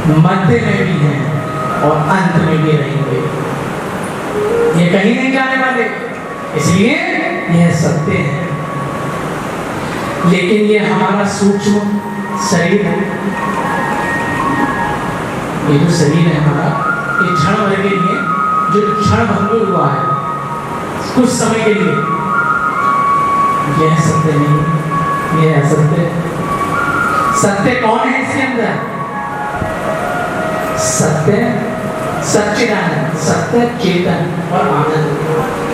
मध्य में भी हैं और अंत में भी रहेंगे। ये कहीं नहीं जाने वाले, इसलिए यह सत्य है। लेकिन ये हमारा सूक्ष्म शरीर है, ये जो शरीर है हमारा, ये क्षण भर के लिए जो क्षण भंगुर हुआ है कुछ समय के लिए, यह सत्य नहीं, यह असत्य। सत्य कौन है इसके अंदर? सत्य सच्चिदानंद, सत्य चेतन और आनंद,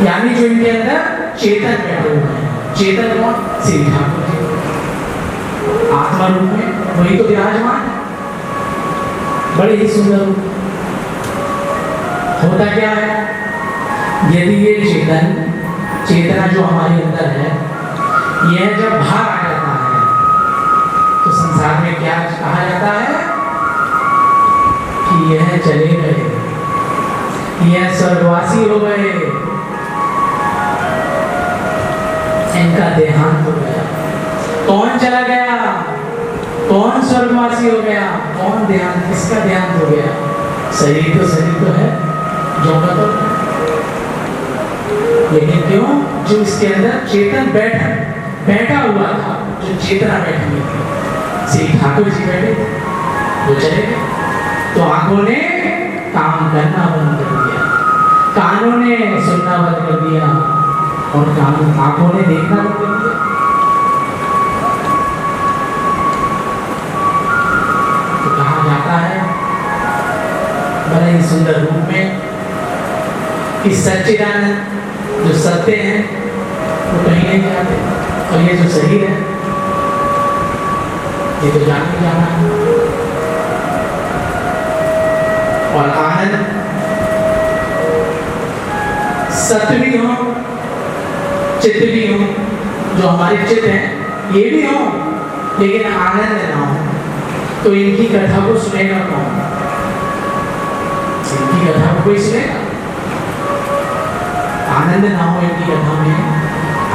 यानी जो इनके अंदर चेतन बैठे हुए हैं। चेतन कौन? श्री ठाकुर जी आत्मा रूप में, वही तो विराजमान है, बड़े ही सुंदर रूप। होता क्या है, यदि ये चेतना जो हमारे अंदर है, यह जब बाहर आ जाता है तो संसार में क्या कहा जाता है कि यह चले गए, यह स्वर्गवासी हो गए, इनका देहांत हो गया। कौन चला गया? कौन स्वर्गवासी हो गया? कौन देहांत? किसका देहांत हो गया? शरीर तो है जो का तो, लेकिन क्यों? जो इसके अंदर चेतन बैठा हुआ था, जो चेतना बैठी हुई थी, श्री ठाकुर जी बैठे थे, वो चले गए। तो आंखों ने काम करना बंद कर दिया, कानों ने सुनना बंद कर दिया और आंखों ने देखना बंद कर दिया। तो कहा जाता है बड़े ही सुंदर रूप में कि सच्चिदानंद जो सत्य है वो कहीं नहीं जाते, और ये जो शरीर है ये तो जाने जाना है। और आनंद सत्य भी हो, चित्त भी हो, जो हमारे चित्त हैं ये भी हो, लेकिन आनंद ना हो, तो इनकी कथा को सुनेगा कौन? इनकी कथा को कोई सुनेगा? आनंद ना हो इनकी कथा में।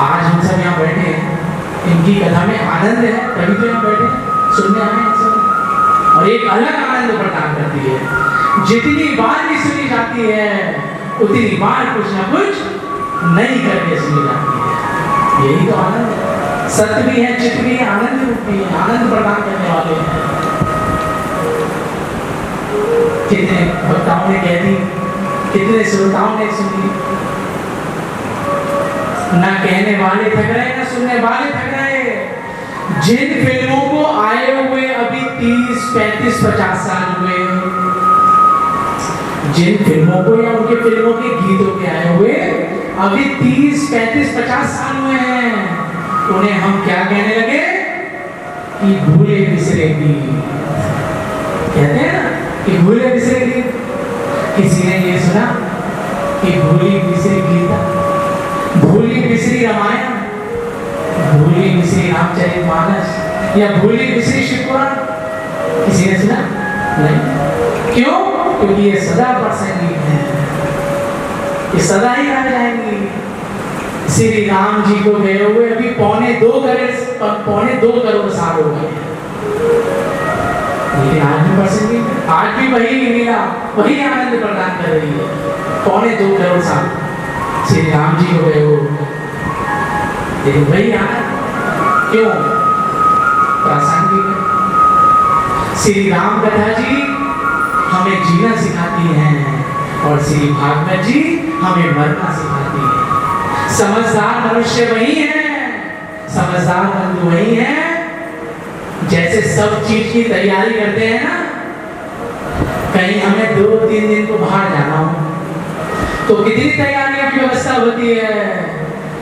आज हम सब यहाँ बैठे हैं, इनकी कथा में आनंद है, तभी तो यहाँ बैठे सुनने आए हैं सब। और एक अलग आनंद प्रदान करती है। जितनी बार भी सुनी जाती है उतनी बार कुछ ना कुछ नई करके सुनी जाती है। यही तो आनंद है। सत्य भी है, चित्त भी है, आनंद भी है, आनंद प्रदान करने वाले हैं। कितने वक्ताओं ने कह दी, कितने श्रोताओं ने सुनी। ना कहने वाले थक रहे, ना सुनने वाले थक रहे। जिन फिल्मों को आए हुए अभी 30, 35, 50 साल हुए, जिन फिल्मों को या उनके फिल्मों के गीतों के आए हुए अभी 30, 35, 50 साल हुए हैं, उन्हें हम क्या कहने लगे कि भूले बिसरे गीत। कहते हैं ना कि भूले बिसरे गीत। किसी ने ये सुना कि भूली बिसरी गीता, भूली बिसरी रामायण, भूली बिसरी रामचरितमानस या भूली बिसरी शिवपुराण? किसी ने सुना? नहीं। क्यों? क्योंकि ये सदा प्रासंगिक है, ये सदा ही रह जाएंगी। श्री राम जी को गए हुए अभी पौने 2 करोड़ साल हो गए, लेकिन आज भी प्रासंगिक है। आज भी वही लीला, वही आनंद प्रदान कर रही है। पौने 2 करोड़ साल श्री राम जी को गए हुए, लेकिन वही आनंद। क्यों? प्रासंगिक है। श्री राम कथा जी हमें जीना सिखाती हैं और श्री भागवत जी हमें मरना सिखाती है। समझदार मनुष्य वही है, समझदार बंधु वही है, जैसे सब चीज की तैयारी करते हैं ना। कहीं हमें 2-3 दिन को बाहर जाना हो तो कितनी तैयारियों की व्यवस्था होती है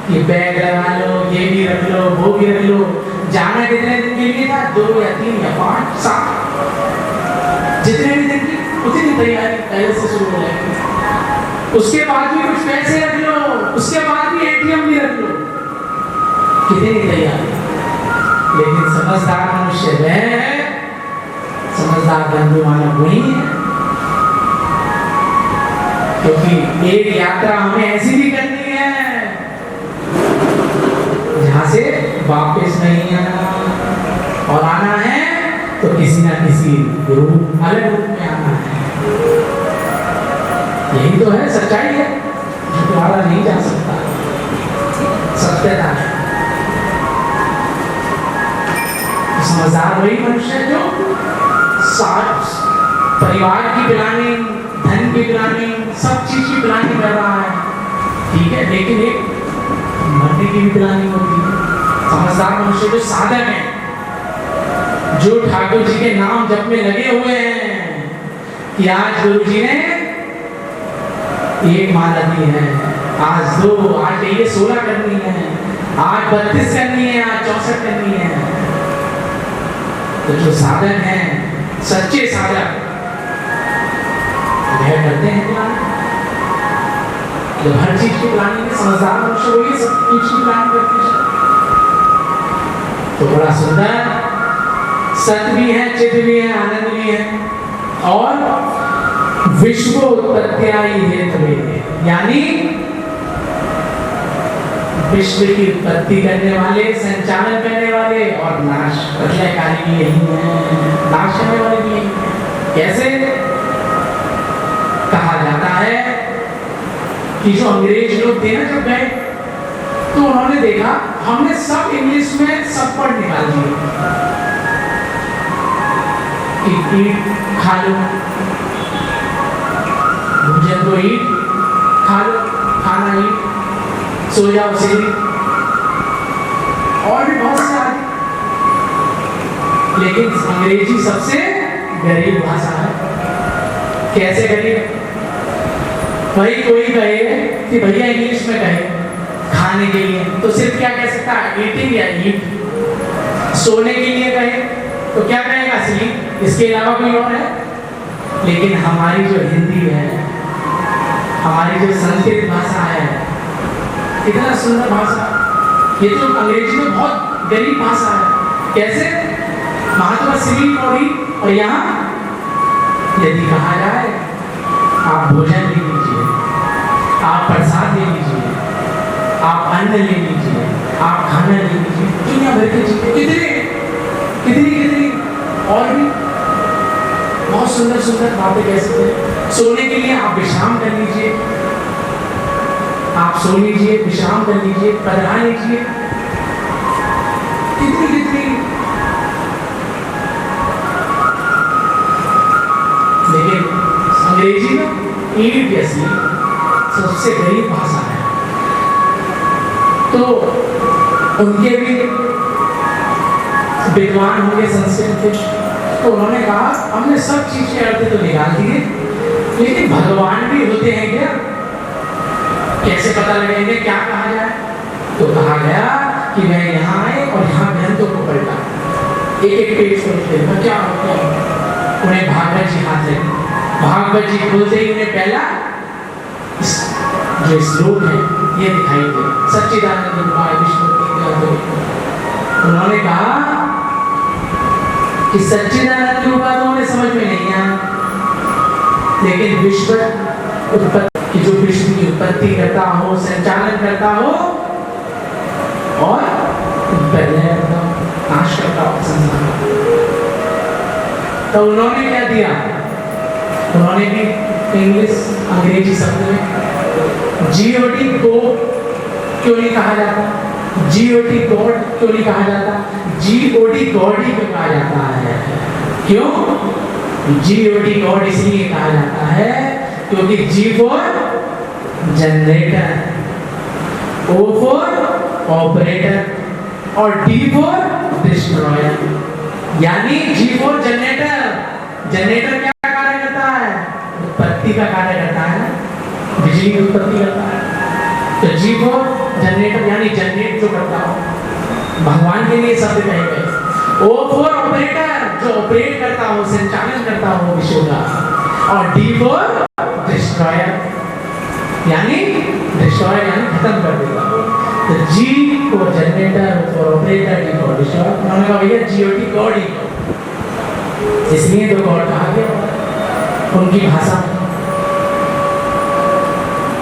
कि बैग लगा लो, ये भी रख लो, वो भी रख लो। जाना कितने दिन के लिए था? 2 या 3 या 5, 7, जितने भी दिन की उतनी तैयारी पहले से शुरू हो जाएगी। उसके बाद भी कुछ पैसे रख लो, उसके बाद भी एटीएम भी रख लो, कितनी तैयारी। लेकिन समझदार मनुष्य वह है, समझदार बंधु मानव वही है। क्योंकि एक यात्रा हमें ऐसी भी करनी है जहां से वापस नहीं आना, और आना है तो किसी ना किसी रूप अलग रूप में आना है। यही तो है, सच्चाई है, झुटलाया नहीं जा सकता, सत्यता है। समझदार वही मनुष्य है जो परिवार की प्लानिंग, धन की प्लानिंग, सब चीज की प्लानिंग कर रहा है, ठीक है, लेकिन एक मरने की भी प्लानिंग होती है। समझदार मनुष्य जो साधक है, जो ठाकुर जी के नाम जप में लगे हुए हैं कि आज गुरु जी ने एक माला दी है, आज 2, आज ये 16 करनी है, आज 32 करनी है, आज 64 करनी है। तो जो साधक हैं, सच्चे साधक वह करते हैं प्लानिंग। तो हर चीज की प्लानिंग है, समझदार मनुष्य वही सब चीज की प्लानिंग करते हैं। तो बड़ा सुंदर सत्य भी है, चित भी है, आनंद भी है, और विश्व उत्पत्त्यायि हेतवे, यानी विश्व की उत्पत्ति करने वाले, संचालन करने वाले और नाश प्रलयकारी भी यही है, नाश करने वाले भी यही है। कैसे कहा जाता है कि जो अंग्रेज लोग थे ना, जब गए तो उन्होंने देखा हमने सब इंग्लिश में सब पढ़ निकाल दिए, ईट खा लो, भोजन को ईट खा लो, खाना ईट, सो जाओ सीधी, और भी बहुत सारे। लेकिन अंग्रेजी सबसे गरीब भाषा है। कैसे गरीब? वही कोई कहे कि भैया इंग्लिश में कहे खाने के लिए, तो सिर्फ क्या कह सकता है? ईटिंग या ईट। सोने के लिए कहे तो क्या कहेगा? स्लीप। इसके अलावा कोई और है? लेकिन हमारी जो हिंदी है, हमारी जो संस्कृत भाषा है, कितना सुंदर भाषा, ये तो अंग्रेजी में बहुत गरीब भाषा है। कैसे? महात्मा स्लीप और यहाँ यदि कहा जाए आप भोजन ले लीजिए, आप प्रसाद ले लीजिए, आप अन्न ले लीजिए, आप खाना ले लीजिए, दुनिया भर की चीजें, कितनी कितनी कितनी और भी बहुत सुंदर सुंदर बातें कह सकते हैं। सोने के लिए आप विश्राम कर लीजिए, आप सो लीजिए, विश्राम कर लीजिए, पढ़ा लीजिए, कितनी कितनी। लेकिन अंग्रेजी में ईट जैसी सबसे गरीब भाषा है, तो उनके भी विद्वान होंगे संस्कृत के, तो उन्होंने कहा हमने सब चीज के अर्थ तो निकाल दिए, लेकिन भगवान भी होते हैं क्या? कैसे पता लगेंगे? क्या कहा जाए? तो कहा गया कि मैं यहाँ आए और यहाँ ग्रंथों को पढ़ता, एक एक पेज खोलते हैं, क्या उन्हें भागवत जी हाथ लगे, भागवत जी खोलते ही उन्हें पहला जो श्लोक है ये दिखाई दे, सच्चिदानंद रूपाय विष्णु। उन्होंने कहा कि सच्चिदानंद रूपाय तो उन्हें समझ में नहीं आया, लेकिन विश्व उत्पत्ति, जो विश्व की उत्पत्ति करता हो, संचालन करता हो और नाश करता हो संसार, तो उन्होंने क्या दिया? उन्होंने भी इंग्लिश अंग्रेजी शब्द में GOD को क्यों नहीं कहा जाता? GOD गॉड क्यों नहीं कहा जाता? GOD गॉडी क्यों कहा जाता है? क्यों GOD गॉड इसलिए कहा जाता है क्योंकि G for generator, O for operator और D फॉर डिस्ट्रॉयर। यानी G फॉर जनरेटर, जनरेटर क्या कार्य करता है? उत्पत्ति का कार्य करता है ना, बिजली की उत्पत्ति करता है। तो G फॉर जनरेटर यानी जनरेट जो करता हो, भगवान के लिए शब्द कहे गए। O फॉर ऑपरेटर, जो ऑपरेट करता हो, संचालन करता हो विश्व का, और D फॉर डिस्ट्रॉयर यानी डिस्ट्रॉयर यानी खत्म कर देता हो। तो G for generator, for operator, D for destroyer. उन्होंने कहा भैया GOD गॉड ही, इसलिए तो गॉड कहा गया उनकी भाषा।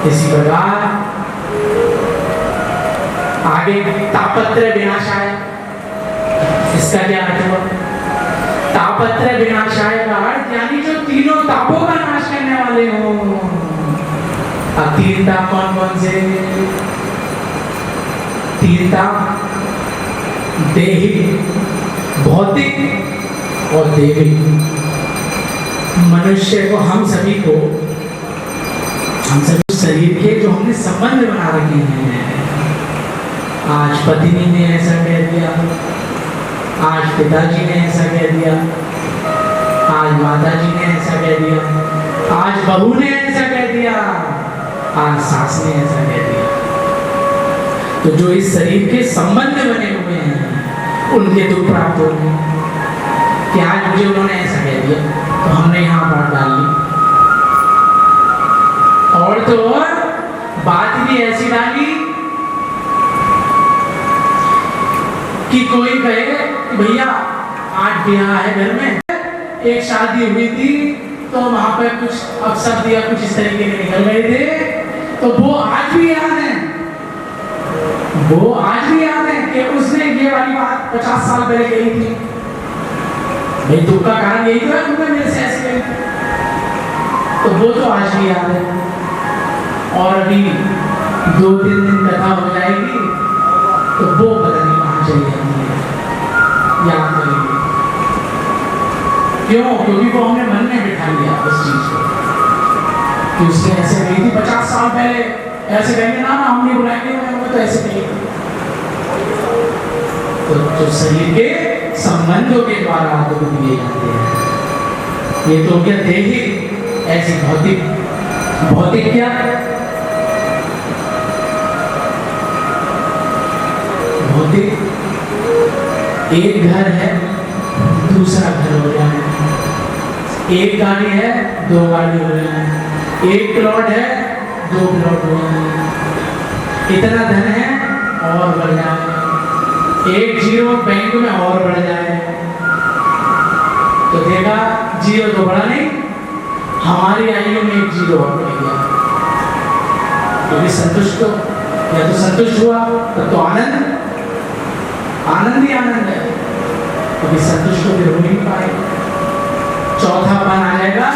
इसी प्रकार आगे तापत्र विनाशाय, इसका क्या अर्थ हुआ? ताप तापत्रय विनाशाय का अर्थ यानी जो तीनों तापों का नाश करने वाले हो। अब तीन ताप कौन कौन से? तीन ताप देहिक, भौतिक और दैविक। मनुष्य को, हम सभी शरीर के जो हमने संबंध बना रखे हैं, आज पत्नी ने ऐसा कह दिया, आज पिताजी ने ऐसा कह दिया, आज माताजी ने ऐसा कह दिया, आज बहू ने ऐसा कह दिया, आज सास ने ऐसा कह दिया। तो जो इस शरीर के संबंध बने हुए हैं उनके दुख प्राप्त हो गए कि आज मुझे उन्होंने ऐसा कह दिया तो हमने यहाँ बात डाल ली। और तो और बात भी ऐसी डाली कि कोई कहे कि भैया आज ब्याह है घर में, एक शादी हुई थी तो वहां पे कुछ अपशब्द या कुछ इस तरीके के निकल गए थे, तो वो आज भी याद है, वो आज भी याद है कि उसने ये वाली बात 50 साल पहले कही थी। भाई दुख का कारण यही तो है, तुमने मेरे से ऐसे कही, तो वो तो आज भी याद है। और अभी 2-3 दिन कथा हो जाएगी तो वो पता नहीं कहाँ चली जाती है, याद करेंगे। क्यों? क्योंकि वो हमने मन में बिठा लिया उस चीज को कि उसने ऐसे कही थी 50 साल पहले, ऐसे कहेंगे ना ना हम नहीं बुलाएंगे, मैं तो ऐसे कही। तो शरीर के संबंधों के द्वारा दुख दिए जाते हैं। ये तो क्या दैहिक, ऐसी भौतिक। भौतिक क्या है? भौतिक एक घर है दूसरा घर हो जाए, एक गाड़ी है दो गाड़ी हो जाए, एक प्लॉट है दो प्लॉट हो जाए, इतना धन है और बढ़ जाए, एक जीरो बैंक में और बढ़ जाए, तो देखा जीरो तो बढ़ा नहीं, हमारी आयु में एक जीरो और बढ़ गया। क्योंकि संतुष्ट तो, या तो संतुष्ट हुआ तो आनंद, आनंद ही आनंद है, क्योंकि संतुष्ट तो फिर हो नहीं पाए, चौथा पन आ जाएगा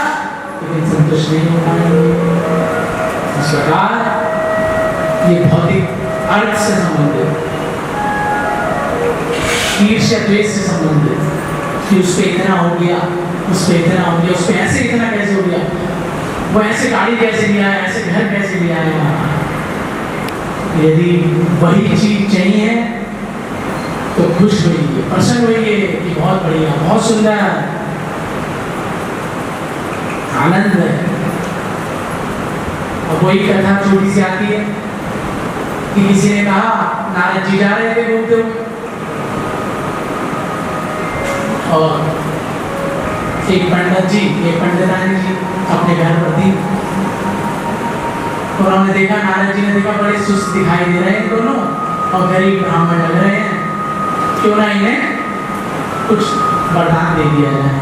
लेकिन संतुष्ट नहीं हो पाएंगे। इस प्रकार ये भौतिक अर्थ से संबंधित, ईर्ष्या द्वेष से संबंधित कि उस पे इतना हो गया, उस पे इतना हो गया, उस पे ऐसे इतना कैसे हो गया, वो ऐसे गाड़ी कैसे लिया है, ऐसे घर कैसे लिया है। यदि वही चीज चाहिए तो खुश होइए, प्रसन्न होइए कि बहुत बढ़िया, बहुत सुंदर, आनंद है। और वही कथा छोटी सी आती है कि किसी ने कहा नारद जी जा रहे थे घूमते हुए और एक पंडित जी, एक पंडितानी जी अपने घर पर थी, और उन्होंने देखा, नारद जी ने देखा बड़े सुस्त दिखाई दे रहे हैं दोनों और गरीब ब्राह्मण लग रहे हैं, क्यों ना इन्हें कुछ वरदान दे दिया जाए।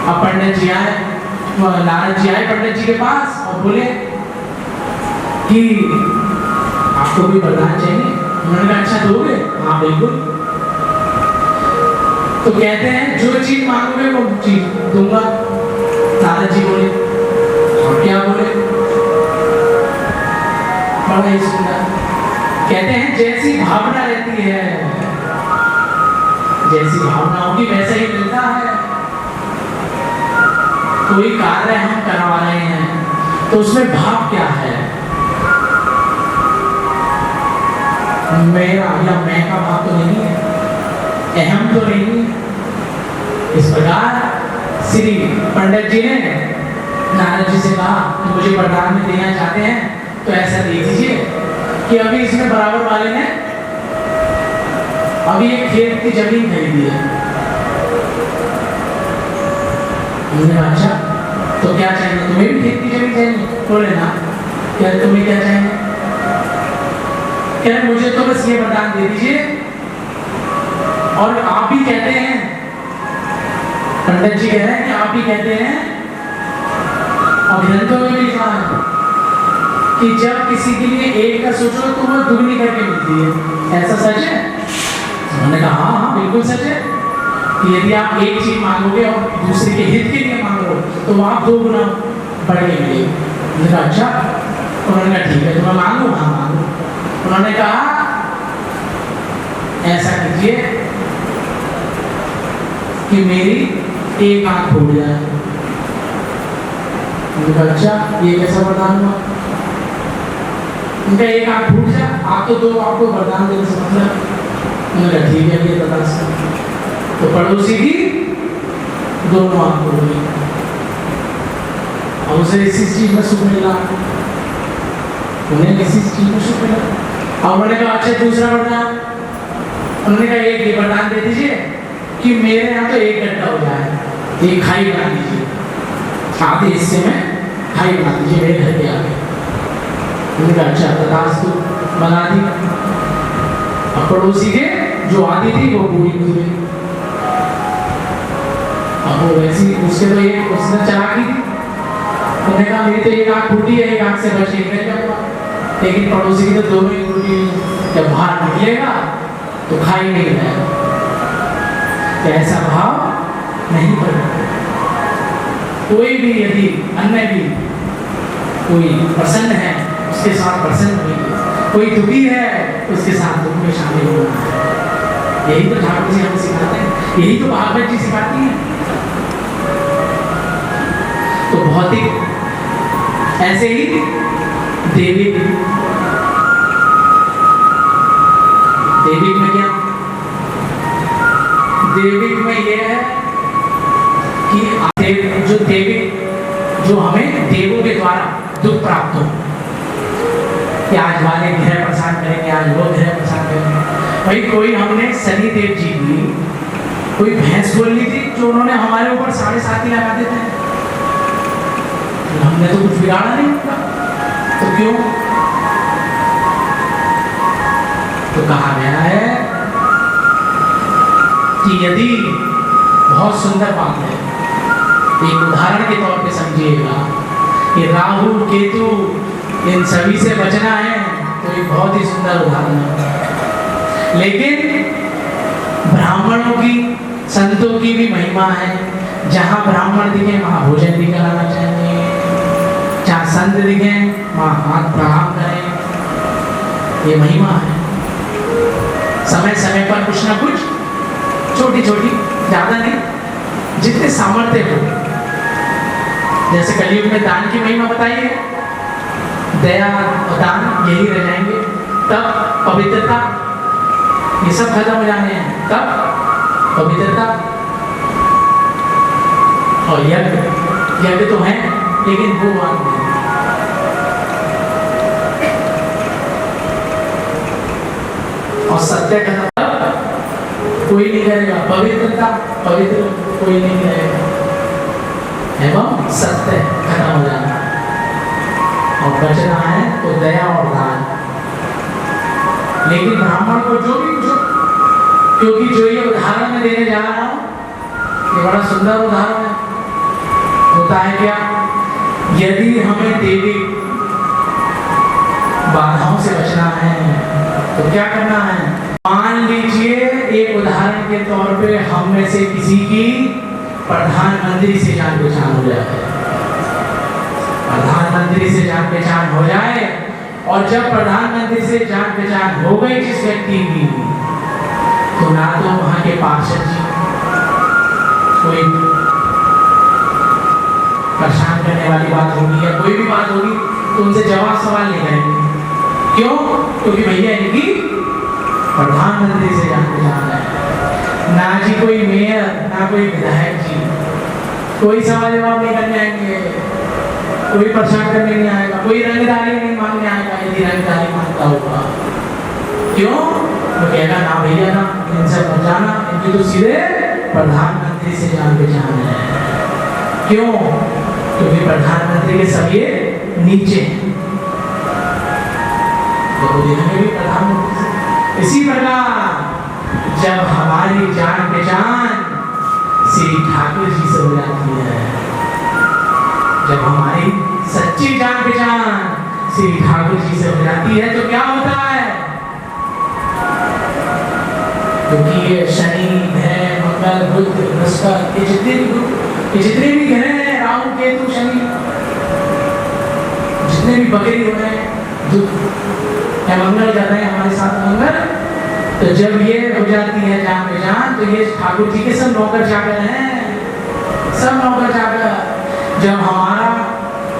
अब पंडित जी आए, नारद जी आए पंडित जी के पास और बोले कि आपको भी वरदान चाहिए? उन्होंने कहा अच्छा दोगे? हाँ बिल्कुल। तो कहते हैं जो चीज मांगोगे वो चीज दूंगा। नारद जी बोले हम क्या बोले? बड़ा ही सुंदर। कहते हैं जैसी भावना रहती है, जैसी भावना होगी वैसा ही मिलता है। कोई कार्य हम करवा रहे हैं तो उसमें भाव क्या है? मेरा या मैं का भाव तो नहीं है, अहम तो नहीं है। इस प्रकार श्री पंडित जी ने नारद जी से कहा कि मुझे वरदान में देना चाहते हैं तो ऐसा दे दीजिए कि अभी इसमें बराबर वाले ने अभी एक खेत की जमीन खरीदी है। अच्छा तो क्या चाहिए? तुम्हें भी खेत की जमीन चाहिए? बोले ना, क्या तुम्हें क्या चाहिए? क्या मुझे तो बस ये वरदान दे दीजिए। और आप भी कहते हैं, पंडित जी कह रहे हैं कि आप भी कहते हैं और ग्रंथों में भी लिखा है कि जब किसी के लिए एक का सोचो तो वो दुगनी करके मिलती है। ऐसा सच है? उन्होंने कहा हाँ हाँ बिल्कुल सच है। कि यदि आप एक चीज मांगोगे और दूसरे के हित के लिए मांगो तो वहां 2 गुना बढ़ के मिलेगी। मैंने कहा अच्छा। उन्होंने कहा ठीक है तो मैं मांगू? हाँ मांगू। उन्होंने कहा ऐसा कीजिए कि मेरी एक आंख फूट जाए। मैंने कहा अच्छा ये कैसा वरदान हुआ? उनका एक आंख फूट जाए, आप तो 2 आपको वरदान देने से मतलब। मैंने कहा ठीक है ये बता। तो पड़ोसी की दोनों आंख फूट गई और उसे इसी चीज में सुख मिला, उन्हें इसी चीज में सुख मिला। और उन्होंने कहा अच्छा दूसरा वरदान? उन्होंने कहा एक ये वरदान दे दीजिए कि मेरे यहाँ तो एक गड्ढा हो जाए, एक खाई बना दीजिए, आधे हिस्से में खाई बना दीजिए मेरे घर के आगे। उन्होंने कहा अच्छा तथास्तु, बना दी। अब पड़ोसी के जो आधी थी वो पूरी हो गई। अब वो वैसी उसके तो एक उसने चलाकी थी। उन्होंने कहा मेरी तो एक आंख टूटी है, एक आंख से बच के निकल जाऊंगा, लेकिन पड़ोसी की तो दोनों ही टूटी। जब बाहर निकलेगा तो खा ही नहीं रहेगा। ऐसा भाव नहीं पड़ेगा। कोई भी यदि अन्य भी कोई प्रसन्न है उसके साथ प्रसन्न होइए, कोई दुखी है उसके साथ दुख में शामिल होना है। यही तो ठाकुर जी हमें सिखाते हैं, यही तो भागवत जी सिखाती है। तो भौतिक ऐसे ही देविक में क्या? देविक में यह है कि जो देविक जो हमें देवों के द्वारा दुख प्राप्त हो कि आज वाले ग्रह प्रसाद करेंगे, आज वो ग्रह प्रसाद करेंगे। भाई कोई हमने शनि देव जी की कोई भैंस बोल ली थी जो उन्होंने हमारे ऊपर 7.5 लगा देते हैं, हमने तो कुछ बिगाड़ा नहीं उनका, तो क्यों? तो कहा गया है कि यदि बहुत सुंदर बात है, एक उदाहरण के तौर पे समझिएगा कि राहु केतु इन सभी से बचना है तो एक बहुत ही सुंदर उदाहरण है। लेकिन ब्राह्मणों की संतों की भी महिमा है। जहां ब्राह्मण दिखे वहां भोजन भी कराना चाहिए, जहां संत दिखे वहां हाथ प्रणाम करें, ये महिमा है। समय समय पर कुछ ना कुछ छोटी छोटी, ज्यादा नहीं, जितने सामर्थ्य हो। जैसे कलयुग में दान की महिमा बताई है, दया और दान यही रह जाएंगे। तब पवित्रता ये सब खत्म हो जाने हैं, तब पवित्रता और यज्ञ तो है लेकिन वो बात नहीं। और सत्य खत्म कोई नहीं करेगा, पवित्रता पवित्र कोई नहीं करेगा, एवं सत्य खत्म हो जाना और बचना है तो दया और दान। लेकिन ब्राह्मण को जो क्योंकि जो ये उदाहरण में देने जा रहा हूं ये बड़ा सुंदर उदाहरण है। होता है क्या, यदि हमें देवी बाधाओं से बचना है तो क्या करना है? मान लीजिए एक उदाहरण के तौर पे हम में से किसी की प्रधानमंत्री से जान पहचान हो जाए, प्रधानमंत्री से जान पहचान हो जाए, और जब प्रधानमंत्री से जान पहचान हो गई जिस व्यक्ति की, तो ना तो वहां के पार्षद जी कोई परेशान करने वाली बात होगी या कोई भी बात होगी तो उनसे जवाब सवाल नहीं करेंगे। क्यों? क्योंकि भैया इनकी प्रधानमंत्री से जान पहचान है। ना जी कोई मेयर, ना कोई विधायक जी कोई सवाल जवाब नहीं करने आएंगे, कोई परेशान करने नहीं आएगा, कोई रंगदारी नहीं मांगने आएगा यदि रंगदारी मांगता होगा। क्यों? तो कहेगा ना भैया ना, इनसे बचाना, इनकी तो सीधे प्रधानमंत्री से जान पहचान है। क्यों? क्योंकि प्रधानमंत्री के सब ये नीचे तो भी प्रधानमंत्री से। इसी प्रकार जब हमारी जान पहचान श्री ठाकुर जी से हो जाती है, जब हमारी सच्ची जान पहचान श्री ठाकुर जी से हो जाती है तो क्या होता है? क्योंकि ये शनि है मंगल बुध बृहस्पति, ये जितने भी ग्रह हैं, राहु केतु शनि, जितने भी बकरी हो रहे हैं, या मंगल कर रहे हैं हमारे साथ मंगल, तो जब ये हो जाती है जान पे जान, तो ये ठाकुर जी के सब नौकर चाकर हैं, सब नौकर चाकर। जब हमारा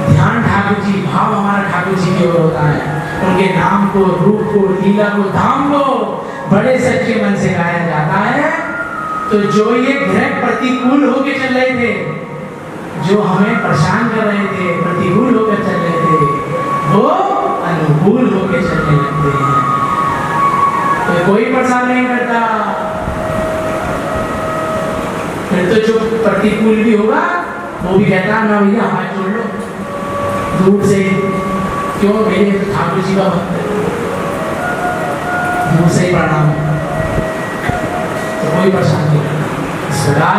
ध्यान ठाकुर जी, भाव हमारा ठाकुर जी की ओर होता है, उनके नाम को, रूप को, लीला को, धाम को बड़े सच्चे मन से गाया जाता है, तो जो ये ग्रह प्रतिकूल होके चल रहे थे, जो हमें परेशान कर रहे थे, प्रतिकूल होकर चल रहे थे, वो अनुकूल होकर चलने लगते हैं। तो कोई परेशान नहीं करता। फिर तो जो प्रतिकूल भी होगा वो भी कहता है ना भैया हाथ जोड़ लो दूर से, क्यों मेरे तो ठाकुर जी का भक्त है, दूर से ही प्रणाम, तो कोई परेशान नहीं करता। इस प्रकार